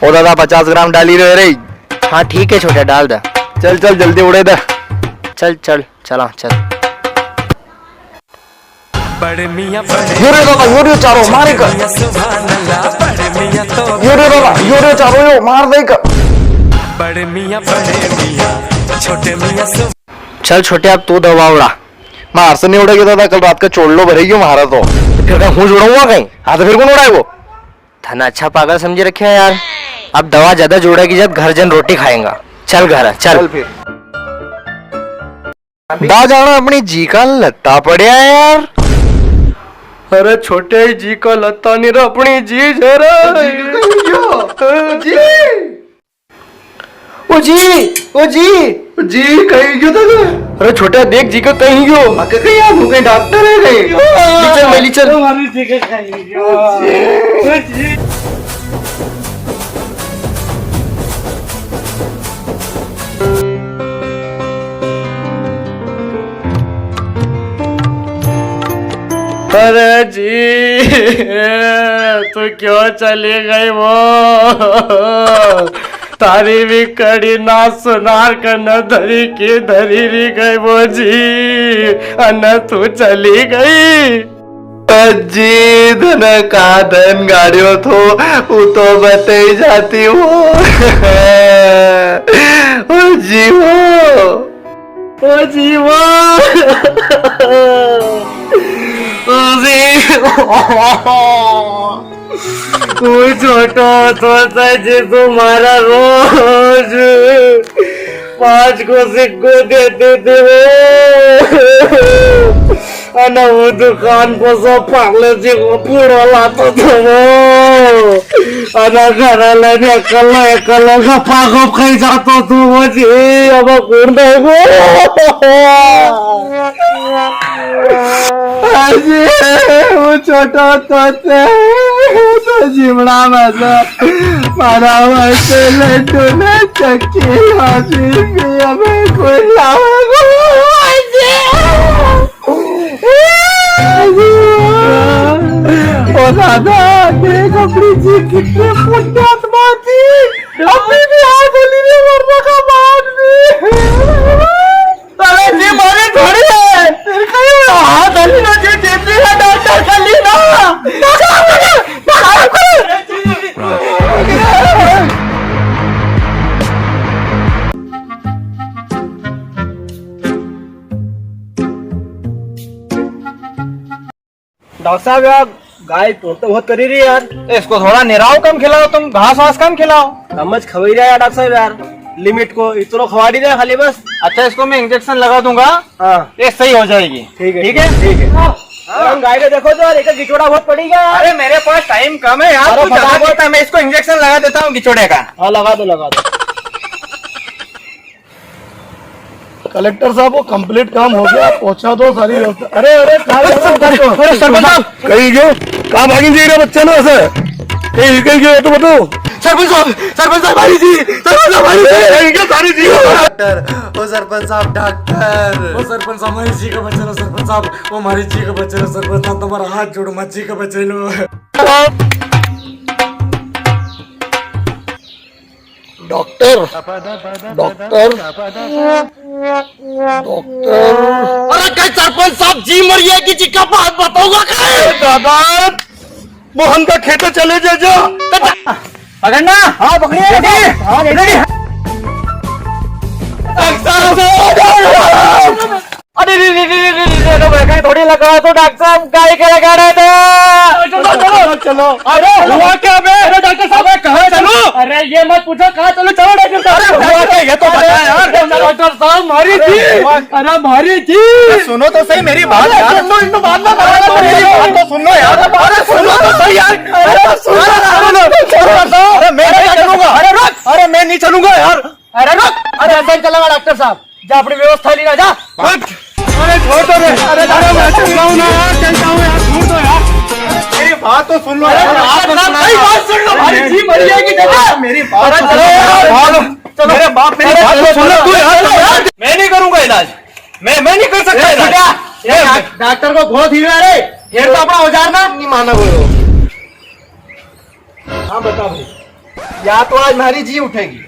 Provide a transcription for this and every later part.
ओ दादा 50 ग्राम डाली रे। हाँ ठीक है छोटा, डाल दे। चल चल जल्दी उड़े दे। चल चल चला चल। यूरे बाबा यूरे चारो मारे कर। यूरे बाबा यूरे चारो यो मार दे कर। चल छोटे अब तू दवा उड़ा। मार से नहीं उड़ेगी दादा, कल रात का चोड़लो भरेगी मारा तो फिर कहीं हूँ जुड़ूंगा कहीं। हाँ तो फिर कौन उड़ाए वो? थाना अच्छा पागल समझे रखे है यार। अब दवा ज्यादा जोड़ेगी जब घर जन रोटी खाएगा। चल घर चल फिर दा जाना अपनी जी का लत्ता पड़िया है यार। अरे छोटे जी का लत्ता नहीं रहा, अपनी जी जरा जी ओ जी ओ जी जी कहीं क्यों था? अरे छोटे देख जी का कहीं क्यों कहीं आप कहीं डॉक्टर है कहीं। चल मेली चल। अरे जी तू क्यों चली गई वो? तारी भी कड़ी ना सुनार कर न धरी की धरी री गई वो जी। अन तू चली गई जी धन का धन गाड़ियों तो वो तो बते ही जाती हो। ओ जी ओ जी वो छोटा सोचता जी तुम्हारा रोज 5 को सिक्को देते थे वो वो दुकान पर सब पागले जी को पूरा लाता था वो घर लेने अकल गप्पा गप खाई जाता तू वो जी। अब कौन देखो वो छोटा तो जिमड़ा मजा मारा वैसे लड्डू ने चक्की हाथी भी हमें कोई ओ दादा देख अपनी जी कितने पुण्यात्मा थी, अपनी भी हाथ होली में मरने का बाद भी। अरे जी मारे थोड़ी है फिर कहीं हाथ होली ना जी देती है डॉक्टर खाली ना डॉक्टर साहब यार गाय तो बहुत करी रही यार। इसको थोड़ा निराव कम खिलाओ, तुम घास वास कम खिलाओ। समझ खवाई रहा यार डॉक्टर साहब यार, लिमिट को इतना खवा दी जाए खाली बस। अच्छा इसको मैं इंजेक्शन लगा दूंगा, हाँ ये सही हो जाएगी। ठीक है ठीक है ठीक है। हम गाय को देखो तो यार एक गिचोड़ा बहुत पड़ी गया। अरे मेरे पास टाइम कम है यार, तू ज्यादा बोलता है, मैं इसको इंजेक्शन लगा देता हूँ गिचोड़े का। हाँ लगा दो लगा दो। कलेक्टर साहब वो कंप्लीट काम हो गया, पहुंचा दो सारी व्यवस्था। अरे अरे सरपंच साहब कहीं गयो कहाँ भागी जी रहे बच्चे ना ऐसे कहीं गयो तो बताओ। सरपंच साहब हमारी जी, सरपंच साहब हमारी जी, सारी जी डॉक्टर। ओ सरपंच साहब डॉक्टर। ओ सरपंच साहब हमारी जी का बच्चा लो, सरपंच साहब वो हमारी जी का बच्चा लो, सरपंच साहब तुम्हारा हाथ जोड़ो मत जी का बच्चे लो। डॉक्टर डॉक्टर अरे क्या सरपंच साहब जी मरी है कि जी का बात बताऊंगा क्या? दादा मोहन का खेत चले जा पकड़ना। हाँ पकड़िए। हाँ पकड़िए। अरे थोड़ी लगा तो डॉक्टर साहब गाय के लगा रहे थे। चलो चलो। अरे हुआ क्या बे? अरे डॉक्टर साहब कहाँ चलो? अरे ये मत पूछो कहाँ चलो, चलो डॉक्टर साहब। हुआ क्या ये तो बता यार। डॉक्टर साहब मारी थी, अरे मारी थी। सुनो तो सही मेरी बात यार, सुनो इन बात में मेरी बात तो सुनो यार। अरे सुनो तो सही यार। अरे मैं नहीं चलूंगा। अरे रुक, अरे मैं नहीं चलूंगा यार। अरे रुक, अरे ऐसा चलेगा डॉक्टर साहब, जा अपनी व्यवस्था लेना जा। अरे छोड़ दो रे। अरे दादा मैं चल रहा हूँ ना यार, चलता हूँ यार, छोड़ दो यार। मेरी बात तो सुन लो यार। मेरी बात सुन लो, हमारी जी मर जाएगी दादा। मेरी बात चलो चलो, मेरे बाप मेरी बात तो सुन लो तू यार। मैं नहीं करूंगा इलाज, मैं नहीं कर सकता इलाज। डॉक्टर को बहुत ही रे, फिर तो अपना औजार ना नहीं माना बोलो। हाँ बता भाई। या तो आज हमारी जी उठेगी,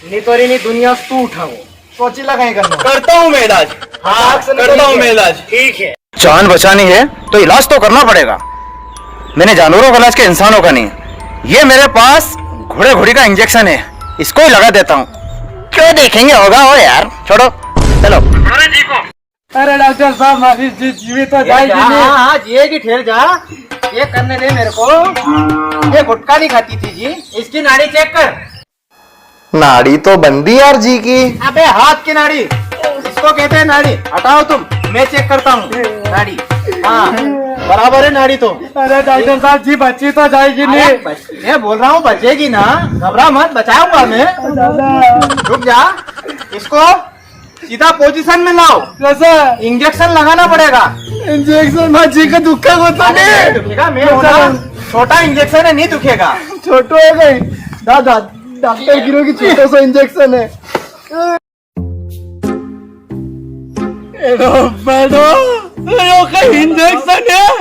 नहीं तो नहीं दुनिया तू उठाओ। सोची लगाई करना। करता हूँ मैं इलाज। हाँ करता हूँ मैं इलाज। ठीक है। जान बचानी है तो इलाज तो करना पड़ेगा। मैंने जानवरों का इलाज किया, इंसानों का नहीं। ये मेरे पास घोड़े घोड़ी का इंजेक्शन है, इसको ही लगा देता हूँ। क्यों देखेंगे, होगा हो यार, छोड़ो चलो। अरे डॉक्टर साहब हमारी जीवित तो जाएगी नहीं। हाँ जिएगी, ठहर जा। ये करने दे मेरे को। ये गुटखा नहीं खाती थी जी, इसकी नाड़ी चेक कर। नाड़ी तो बंदी यार जी की। अबे हाथ की नाड़ी, इसको कहते हैं नाड़ी। हटाओ तुम, मैं चेक करता हूँ नाड़ी। हाँ बराबर है नाड़ी तो। अरे डॉक्टर साहब जी बच्ची तो जाएगी नहीं। मैं बोल रहा हूँ बचेगी ना, घबरा मत, बचाऊंगा मैं। रुक जा, इसको सीधा पोजीशन में लाओ। कैसे? इंजेक्शन लगाना पड़ेगा। इंजेक्शन माझी का दुखा होता नहीं दुखेगा, मैं हूं ना। छोटा इंजेक्शन है, नहीं दुखेगा। छोटो है गई दादा, डॉक्टर गिरो की छोटा सा इंजेक्शन है। इंजेक्शन है।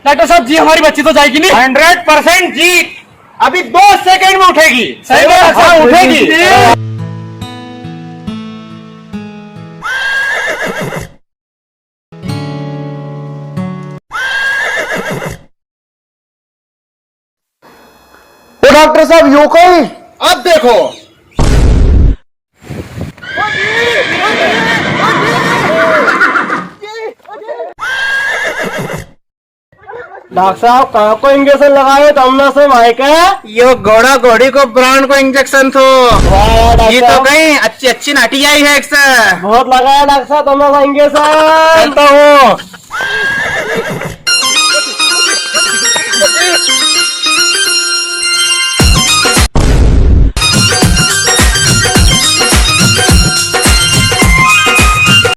डॉक्टर साहब जी हमारी बच्ची तो जाएगी नहीं। 100% जीत। अभी 2 सेकंड में उठेगी। सही बात है, उठेगी। डॉक्टर साहब यो कोई। अब देखो, डॉक्टर साहब कहाँ को इंजेक्शन लगाए तो हमने से माइक है। यो घोड़ा घोड़ी को प्राण को इंजेक्शन थो। ये तो कहीं अच्छी अच्छी नाटी आई है। बहुत लगाया डॉक्टर साहब, तुमने इंजेक्शन। करता हूँ।